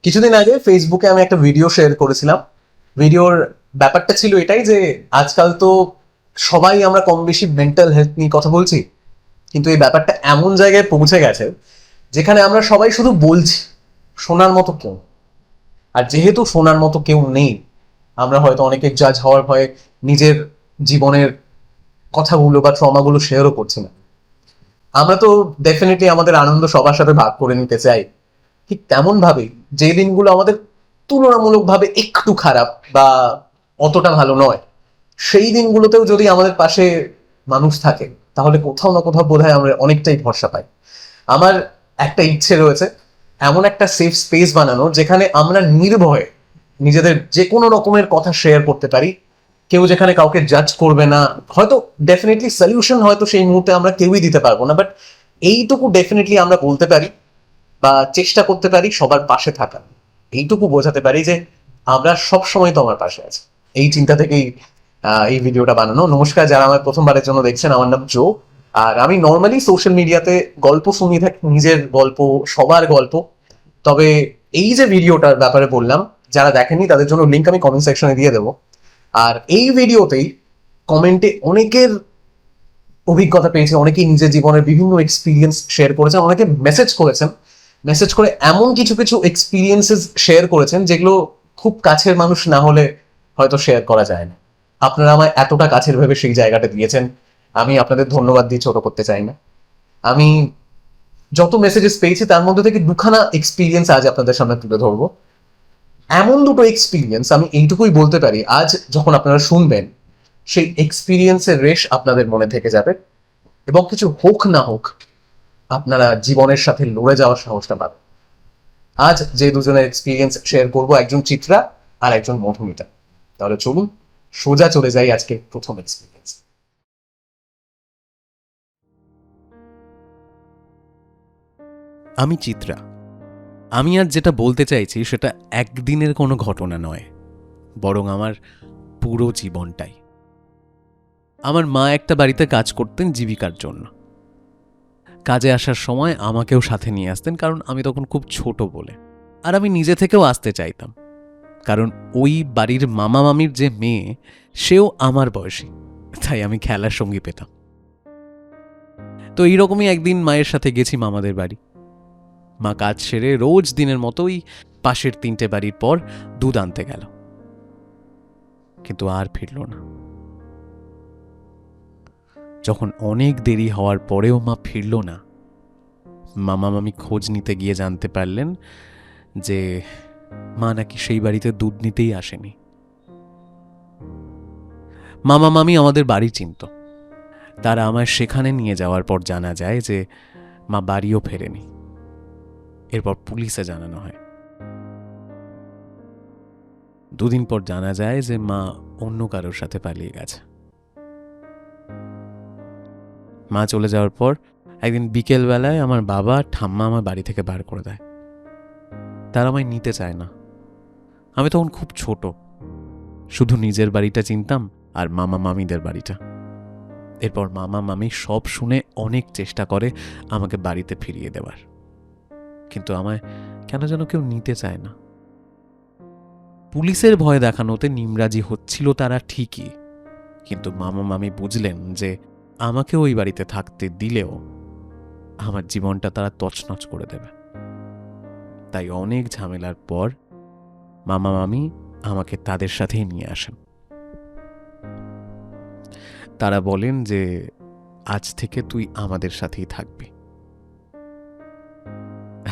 কিছুদিন আগে ফেসবুকে আমি একটা ভিডিও শেয়ার করেছিলাম। ভিডিওর ব্যাপারটা ছিল এটাই যে আজকাল তো সবাই আমরা কম বেশি মেন্টাল হেলথ নিয়ে কথা বলছি, কিন্তু এই ব্যাপারটা এমন জায়গায় পৌঁছে গেছে যেখানে আমরা সবাই শুধু বলছি, শোনার মতো কেউ। আর যেহেতু শোনার মতো কেউ নেই, আমরা হয়তো অনেকে জাজ হওয়ার ভয়ে নিজের জীবনের কথাগুলো বা ট্রমাগুলো শেয়ারও করছি না। আমরা তো ডেফিনেটলি আমাদের আনন্দ সবার সাথে ভাগ করে নিতে চাই, ঠিক তেমন ভাবে যে দিনগুলো আমাদের তুলনামূলকভাবে একটু খারাপ বা অতটা ভালো নয়, সেই দিনগুলোতেও যদি আমাদের পাশে মানুষ থাকে, তাহলে কোথাও না কোথাও বোধহয় আমরা অনেকটাই ভরসা পাই। আমার একটা ইচ্ছে রয়েছে এমন একটা সেফ স্পেস বানানোর, যেখানে আমরা নির্ভয়ে নিজেদের যে কোনো রকমের কথা শেয়ার করতে পারি। কেউ যেখানে কাউকে জাজ করবে না। হয়তো ডেফিনেটলি সলিউশন হয়তো সেই মুহূর্তে আমরা কেউই দিতে পারবো না, বাট এইটুকু ডেফিনেটলি আমরা বলতে পারি বা চেষ্টা করতে পারি সবার পাশে থাকা। এইটুকু বোঝাতে পারি যে আমরা সব সময় তো আমার পাশে আছি। এই চিন্তা থেকেই এই ভিডিওটা বানানো। নমস্কার, যারা আমার প্রথমবারের জন্য দেখছেন, আমার নাম জো। আর আমি নর্মালি সোশ্যাল মিডিয়াতে গল্প শুনিয়ে থাকি, নিজের গল্প, সবার গল্প। তবে এই যে ভিডিওটার ব্যাপারে বললাম, যারা দেখেনি তাদের জন্য লিঙ্ক আমি কমেন্ট সেকশনে দিয়ে দেবো। আর এই ভিডিওতেই কমেন্টে অনেকের অভিজ্ঞতা পেয়েছে, অনেকেই নিজের জীবনের বিভিন্ন এক্সপিরিয়েন্স শেয়ার করেছেন, অনেকে মেসেজ করেছেন। মেসেজ করে এমন কিছু কিছু এক্সপিরিয়েন্সেস শেয়ার করেছেন যেগুলো খুব কাছের মানুষ না হলে হয়তো শেয়ার করা যায় না। আপনারা আমায় এতটা কাছের ভেবে সেই জায়গাটা দিয়েছেন, আমি আপনাদের ধন্যবাদ দিয়ে ছোট করতে চাই না। আমি যত মেসেজেস পেয়েছি তার মধ্যে থেকে দুখানা এক্সপিরিয়েন্স আজ আপনাদের সামনে তুলে ধরবো। এমন দুটো এক্সপিরিয়েন্স, আমি এইটুকুই বলতে পারি, আজ যখন আপনারা শুনবেন সেই এক্সপিরিয়েন্সের রেশ আপনাদের মনে থেকে যাবে, এবং কিছু হোক না হোক আপনারা জীবনের সাথে লড়ে যাওয়ার সাহসটা পাবেন। আজ যে দুজনের এক্সপিরিয়েন্স শেয়ার করবো, একজন চিত্রা আর একজন মধুমিতা। তাহলে চলুন সোজা চলে যাই আজকে প্রথম এক্সপিরিয়েন্স। আমি চিত্রা। আমি আজ যেটা বলতে চাইছি সেটা একদিনের কোনো ঘটনা নয়, বরং আমার পুরো জীবনটাই। আমার মা একটা বাড়িতে কাজ করতেন জীবিকার জন্য। কাজে আসার সময় আমাকেও সাথে নিয়ে আসতেন, কারণ আমি তখন খুব ছোট বলে। আর আমি নিজে থেকেও আসতে চাইতাম, কারণ ওই বাড়ির মামা মামির যে মেয়ে, সেও আমার বয়সী, তাই আমি খেলার সঙ্গী পেতাম। তো এইরকমই একদিন মায়ের সাথে গেছি মামাদের বাড়ি। মা কাজ সেরে রোজ দিনের মতোই পাশের 3টে বাড়ির পর দুধ আনতে গেল, কিন্তু আর ফিরল না। যখন অনেক দেরি হওয়ার পরেও মা ফিরল না, মামা মামি খোঁজ নিতে গিয়ে জানতে পারলেন যে মা নাকি সেই বাড়িতে দুধ নিতেই আসেনি। মামা মামি আমাদের বাড়ি চিনত। তারা আমায় সেখানে নিয়ে যাওয়ার পর জানা যায় যে মা বাড়িও ফেরেনি। এরপর পুলিশে জানানো হয়। দুদিন পর জানা যায় যে মা অন্য কারোর সাথে পালিয়ে গেছে। মা চলে যাওয়ার পর একদিন বিকেলবেলায় আমার বাবা ঠাম্মা আমার বাড়ি থেকে বার করে দেয়। তারা আমায় নিতে চায় না। আমি তখন খুব ছোট, শুধু নিজের বাড়িটা চিনতাম আর মামা মামিদের বাড়িটা। এরপর মামা মামি সব শুনে অনেক চেষ্টা করে আমাকে বাড়িতে ফিরিয়ে দেওয়ার, কিন্তু আমায় কেন যেন কেউ নিতে চায় না। পুলিশের ভয় দেখানোতে নিমরাজি হচ্ছিল তারা ঠিকই, কিন্তু মামা মামি বুঝলেন যে আমাকে ওই বাড়িতে থাকতে দিলেও আমার জীবনটা তারা তছনছ করে দেবে। তাই অনেক ঝামেলার পর মামা মামি আমাকে তাদের সাথেই নিয়ে আসেন। তারা বলেন যে আজ থেকে তুই আমাদের সাথেই থাকবি।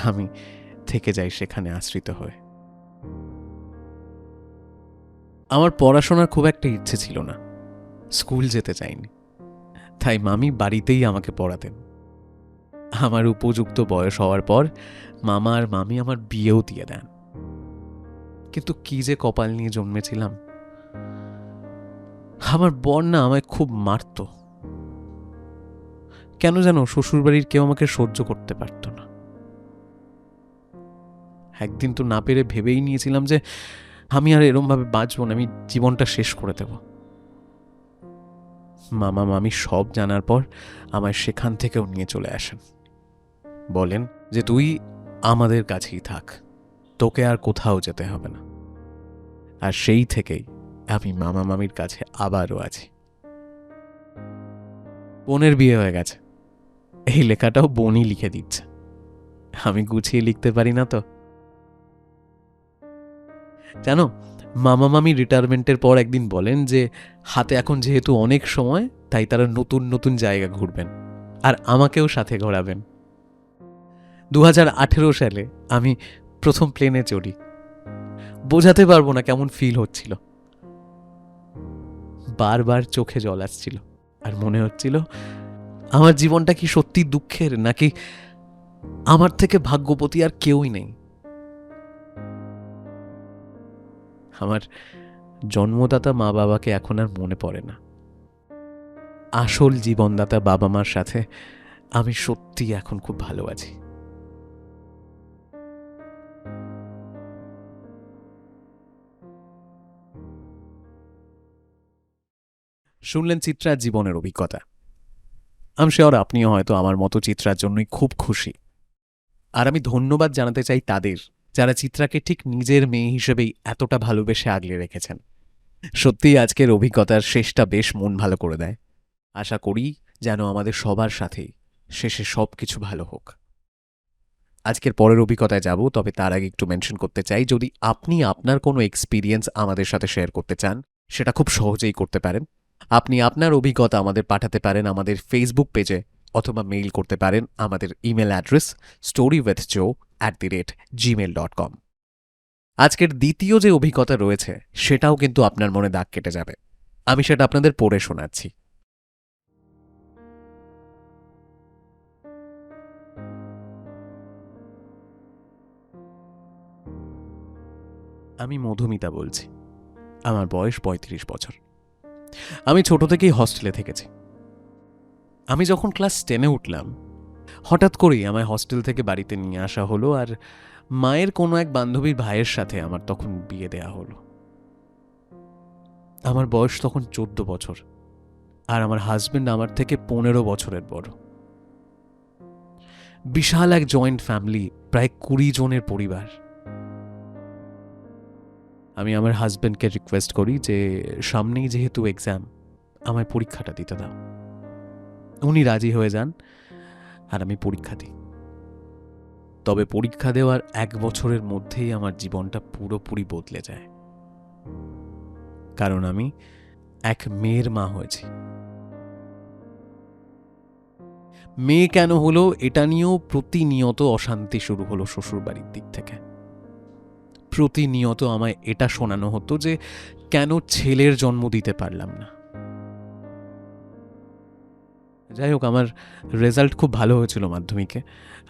আমি থেকে যাই সেখানে আশ্রিত হয়ে। আমার পড়াশোনার খুব একটা ইচ্ছে ছিল না, স্কুল যেতে চাইনি, তাই মামি বাড়িতেই আমাকে পড়াতেন। আমার উপযুক্ত বয়স হওয়ার পর মামা আর মামি আমার বিয়েও দিয়ে দেন। কিন্তু কি যে কপাল নিয়ে জন্মেছিলাম। আমার বোন না আমায় খুব মারত। কেন যেন শ্বশুরবাড়ির কেউ আমাকে সহ্য করতে পারত না। একদিন তো না পেরে ভেবেই নিয়েছিলাম যে আমি আর এরম ভাবে বাঁচব না, আমি জীবনটা শেষ করে দেব। মামা মামি সব জানার পর আমায় সেখান থেকেও নিয়ে চলে আসেন। বলেন যে তুই আমাদের কাছেই থাক, তোকে আর কোথাও যেতে হবে না। আর সেই থেকেই আমি মামা মামির কাছে আবারও আছি। বোনের বিয়ে হয়ে গেছে, এই লেখাটাও বোনই লিখে দিচ্ছে, আমি গুছিয়ে লিখতে পারি না তো। জানো, মামা মামি রিটায়ারমেন্টের পর একদিন বলেন যে হাতে এখন যেহেতু অনেক সময়, তাই তারা নতুন নতুন জায়গা ঘুরবেন আর আমাকেও সাথে ঘোরাবেন। 2018 সালে আমি প্রথম প্লেনে চড়ি। বোঝাতে পারবো না কেমন ফিল হচ্ছিল। বারবার চোখে জল আসছিল আর মনে হচ্ছিল আমার জীবনটা কি সত্যি দুঃখের, নাকি আমার থেকে ভাগ্যবতী আর কেউই নেই। আমার জন্মদাতা মা বাবাকে এখন আর মনে পড়ে না। আসল জীবনদাতা বাবা মার সাথে আমি সত্যি এখন খুব ভালো আছি। শুনলেন চিত্রার জীবনের অভিজ্ঞতা। আমি শিওর আপনিও হয়তো আমার মতো চিত্রার জন্যই খুব খুশি। আর আমি ধন্যবাদ জানাতে চাই তাদের, যারা চিত্রাকে ঠিক নিজের মেয়ে হিসেবেই এতটা ভালোবেসে আগলে রেখেছেন। সত্যিই আজকের অভিজ্ঞতার শেষটা বেশ মন ভালো করে দেয়। আশা করি যেন আমাদের সবার সাথেই শেষে সব কিছু ভালো হোক। আজকের পরের অভিজ্ঞতায় যাব, তবে তার আগে একটু মেনশন করতে চাই, যদি আপনি আপনার কোনো এক্সপিরিয়েন্স আমাদের সাথে শেয়ার করতে চান, সেটা খুব সহজেই করতে পারেন। আপনি আপনার অভিজ্ঞতা আমাদের পাঠাতে পারেন আমাদের ফেসবুক পেজে, অথবা মেইল করতে পারেন আমাদের ইমেল অ্যাড্রেস storywithjoe@gmail.com। আজকের দ্বিতীয় যে অভিজ্ঞতা রয়েছে সেটাও কিন্তু আপনার মনে দাগ কেটে যাবে। আমি সেটা আপনাদের পড়ে শোনাচ্ছি। আমি মধুমিতা বলছি। আমার বয়স 35 বছর। আমি ছোট থেকেই হস্টেলে থেকেছি। আমি যখন ক্লাস 10-এ উঠলাম, হঠাৎ করেই আমায় হস্টেল থেকে বাড়িতে নিয়ে আসা হলো, আর মায়ের কোনো এক বান্ধবীর ভাইয়ের সাথে আমার তখন বিয়ে দেয়া হলো। আমার বয়স তখন 14 বছর, আর আমার হাজবেন্ড আমার থেকে 15 বছরের বড়। বিশাল এক জয়েন্ট ফ্যামিলি, প্রায় 20 জনের পরিবার। আমি আমার হাজবেন্ডকে রিকোয়েস্ট করি যে সামনেই যেহেতু এক্সাম, আমায় পরীক্ষাটা দিতে দাও। উনি রাজি হয়ে যান আর আমি পরীক্ষা দিই। তবে পরীক্ষা দেওয়ার 1 বছরের মধ্যেই আমার জীবনটা পুরোপুরি বদলে যায়, কারণ আমি এক মেয়ের মা হয়েছি। মেয়ে কেন হলো এটা নিয়েও প্রতিনিয়ত অশান্তি শুরু হলো শ্বশুরবাড়ির দিক থেকে। প্রতিনিয়ত আমায় এটা শোনানো হতো যে কেন ছেলের জন্ম দিতে পারলাম না। যাই হোক, আমার রেজাল্ট খুব ভালো হয়েছিল মাধ্যমিকে।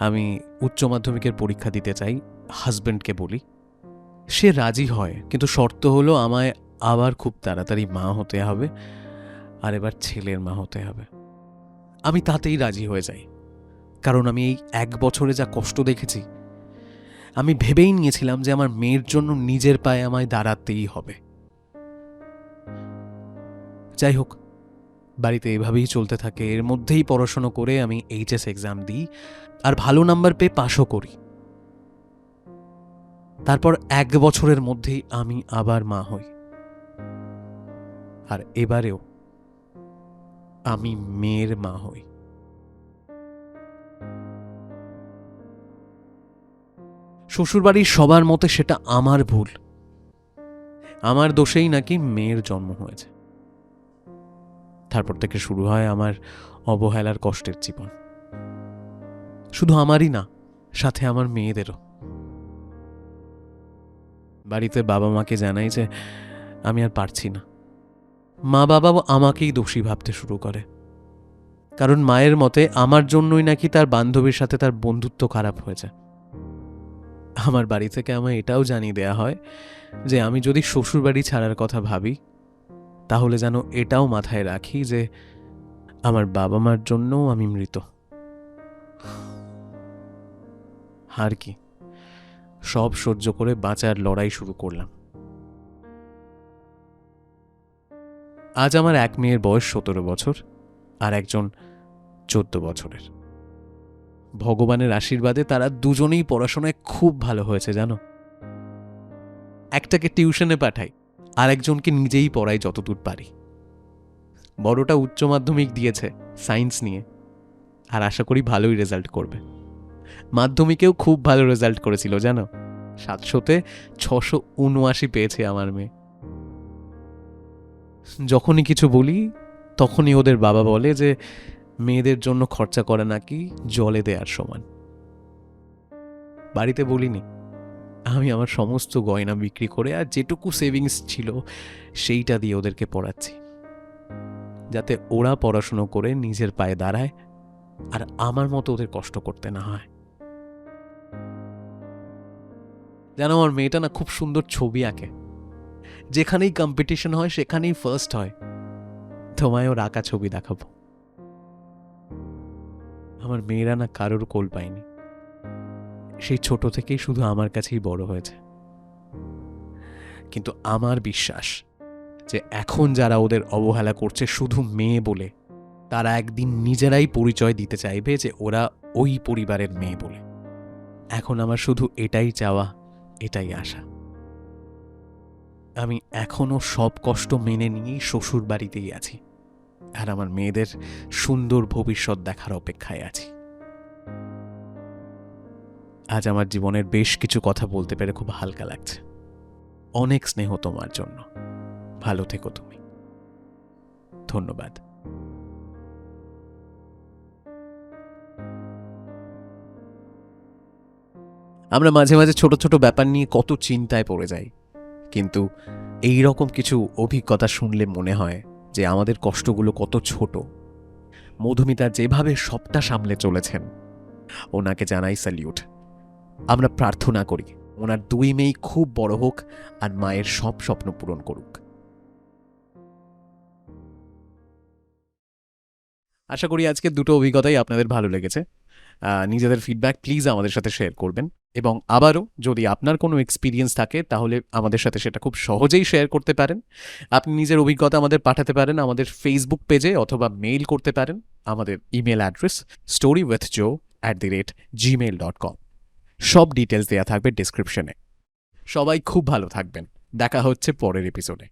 আমি উচ্চ মাধ্যমিকের পরীক্ষা দিতে চাই, হাজবেন্ডকে বলি। সে রাজি হয়, কিন্তু শর্ত হলো আমায় আবার খুব তাড়াতাড়ি মা হতে হবে, আর এবার ছেলের মা হতে হবে। আমি তাতেই রাজি হয়ে যাই, কারণ আমি এই 1 বছরে যা কষ্ট দেখেছি, আমি ভেবেই নিয়েছিলাম যে আমার মেয়ের জন্য নিজের পায়ে আমায় দাঁড়াতেই হবে। যাই হোক, বাড়িতে এভাবেই চলতে থাকে। এর মধ্যেই পড়াশোনা করে আমি এইচএস এক্সাম দিই আর ভালো নাম্বার পেয়ে পাশও করি। তারপর 1 বছরের মধ্যেই আমি আবার মা হই, আর এবারেও আমি মেয়ের মা হই। শ্বশুরবাড়ির সবার মতে সেটা আমার ভুল, আমার দোষেই নাকি মেয়ের জন্ম হয়েছে। তারপর থেকে শুরু হয় আমার অবহেলার কষ্টের জীবন। শুধু আমারই না, সাথে আমার মেয়েদেরও। বাড়িতে বাবা মাকে জানাই যে আমি আর পারছি না। মা বাবাও আমাকেই দোষী ভাবতে শুরু করে, কারণ মায়ের মতে আমার জন্যই নাকি তার বান্ধবীর সাথে তার বন্ধুত্ব খারাপ হয়েছে। আমার বাড়ি থেকে আমায় এটাও জানিয়ে দেয়া হয় যে আমি যদি শ্বশুরবাড়ি ছাড়ার কথা ভাবি, তাহলে যেন এটাও মাথায় রাখি যে আমার বাবা মার জন্যও আমি মৃত। আর কি, সব সহ্য করে বাঁচার লড়াই শুরু করলাম। আজ আমার এক মেয়ের বয়স 17 বছর আর একজন 14 বছরের। ভগবানের আশীর্বাদে তারা দুজনেই পড়াশোনায় খুব ভালো হয়েছে জানো। একটাকে টিউশনে পাঠাই, আর একজনকে নিজেই পড়াই যতদূর পারি। বড়টা উচ্চ মাধ্যমিক দিয়েছে সায়েন্স নিয়ে, আর আশা করি ভালোই রেজাল্ট করবে। মাধ্যমিকেও খুব ভালো রেজাল্ট করেছিল জানো, 700-তে 679 পেয়েছে আমার মেয়ে। যখনই কিছু বলি তখনই ওদের বাবা বলে যে মেয়েদের জন্য খরচা করা নাকি জলে দেওয়ার সমান। বাড়িতে বলিনি, আমি আমার সমস্ত গয়না বিক্রি করে আর যেটুকু সেভিংস ছিল সেইটা দিয়ে ওদেরকে পড়াচ্ছি, যাতে ওরা পড়াশুনো করে নিজের পায়ে দাঁড়ায় আর আমার মতো ওদের কষ্ট করতে না হয়। যেন আমার মেয়েটা না খুব সুন্দর ছবি আঁকে, যেখানেই কম্পিটিশন হয় সেখানেই ফার্স্ট হয়। তোমায় ওর আঁকা ছবি দেখাবো। আমার মেয়েরা না কারোর কোল পায়নি, সেই ছোট থেকেই শুধু আমার কাছেই বড় হয়েছে। কিন্তু আমার বিশ্বাস যে এখন যারা ওদের অবহেলা করছে শুধু মেয়ে বলে, তারা একদিন নিজেরাই পরিচয় দিতে চাইবে যে ওরা ওই পরিবারের মেয়ে বলে। এখন আমার শুধু এটাই চাওয়া, এটাই আশা। আমি এখনো সব কষ্ট মেনে নিয়েই শ্বশুর বাড়িতেই আছি, আর আমার মেয়েদের সুন্দর ভবিষ্যৎ দেখার অপেক্ষায় আছি। আজ আমার জীবনের বেশ কিছু কথা বলতে পেরে খুব হালকা লাগছে। অনেক স্নেহ তোমার জন্য। ভালো থেকো তুমি। ধন্যবাদ। আমরা মাঝে মাঝে ছোট ছোট ব্যাপার নিয়ে কত চিন্তায় পড়ে যাই, কিন্তু এই রকম কিছু অভিজ্ঞতা শুনলে মনে হয় যে আমাদের কষ্টগুলো কত ছোট। মধুমিতা যেভাবে সবটা সামলে চলেছেন, ওনাকে জানাই স্যালিউট। আমরা প্রার্থনা করি ওনার 2 মেয়ে খুব বড় হোক আর মায়ের সব স্বপ্ন পূরণ করুক। আশা করি আজকের দুটো অভিজ্ঞতাই আপনাদের ভালো লেগেছে। নিজেদের ফিডব্যাক প্লিজ আমাদের সাথে শেয়ার করবেন, এবং আবারও যদি আপনার কোনো এক্সপিরিয়েন্স থাকে তাহলে আমাদের সাথে সেটা খুব সহজেই শেয়ার করতে পারেন। আপনি নিজের অভিজ্ঞতা আমাদের পাঠাতে পারেন আমাদের ফেসবুক পেজে, অথবা মেইল করতে পারেন আমাদের ইমেল অ্যাড্রেস storywithjoe@gmail.com। সব ডিটেলস দেওয়া থাকবে ডেসক্রিপশনে। সবাই খুব ভালো থাকবেন। দেখা হচ্ছে পরের এপিসোডে।